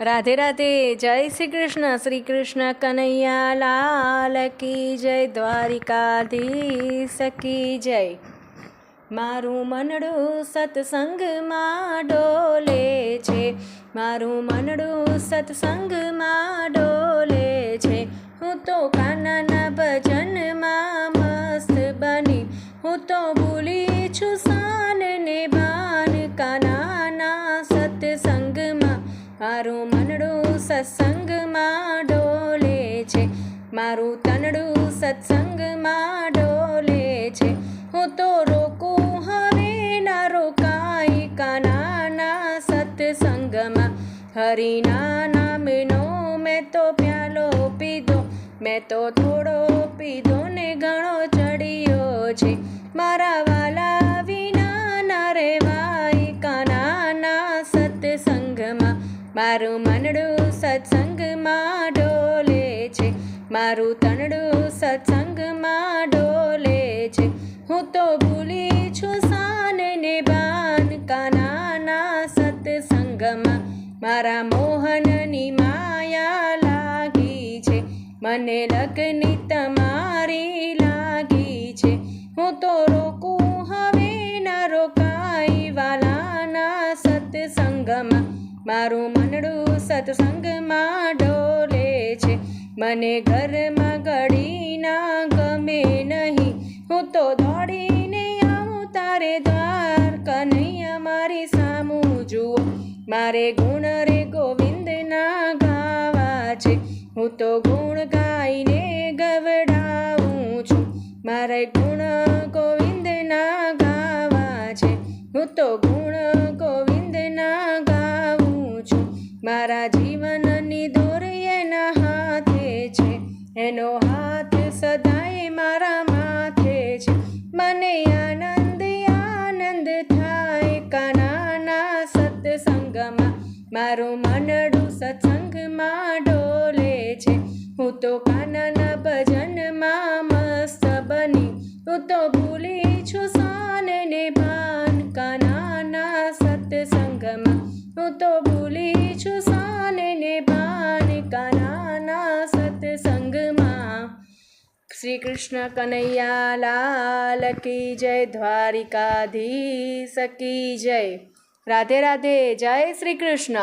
राधे राधे। जय श्री कृष्ण। श्री कृष्ण कन्हैया लाल की जय। द्वारिकाधीश की जय। मारू मनडू सत्संग में डोले छे, मारू मनडू सत्संग में डोले छे। हूँ तो कान्हाना भजन में मस्त बनी, हूँ तो भूली छू शान ने भान। कान्हाना सत्संग में मारू मनडू सत्संग में डोले छे, मारू तनडू सत्संग में डोले छे। हूँ तो रोकू हवे ना रोकाई, कान्हाना सत्संग में हरिना नामनो मैं तो प्यालो पीधो, मैं तो थोड़ो पीधो ने घणो चढ़ियो छे। मारा वाला विना ना रेवाय, कान्हाना सत्संग में मारू मनडू सत्संग में डोले छे, मारू तनडू सत्संग में डोले छे। हूँ तो भूली छू शान ने भान, कान्हाना सत्संग में मारा मोहननी माया लागी छे, मने लगनी तमारी लागी छे। हूँ तो रोकू हवे ना रोकाई, वालाना सत्संग में मारू मनडू सत्संग में डोले छे। मने घर में घड़ी ना गमे नहीं, हूँ तो दौड़ीने आऊँ तारे द्वार। कन्हैया मारी सामू जुओ, मारे गुण रे गोविंद ना गावा छे। हूँ तो गुण गाईने गवડાવું છું, मारे गुण गोविंद ना गावा छे। हूँ तो गुण गोविंद ना गाऊँ છું, मारा जीवननी दोर एना हाथे छे, एनो हाथ सदाय मारा माथे छे। मने आनंद आनंद थाय, कान्हाना सत्संग में मारू मनडू सत्संग में डोले छे। हूँ तो कान्हाना भजन में मस्त बनी, हूँ तो भूली छू शान ने भान। कान्हाना सत्संग में हूँ तो भूली छू शान ने भान, कान्हाना सत्संग में। श्री कृष्ण कन्हैया लाल की जय। द्वारिकाधीश की जय। राधे राधे। जय श्री कृष्ण।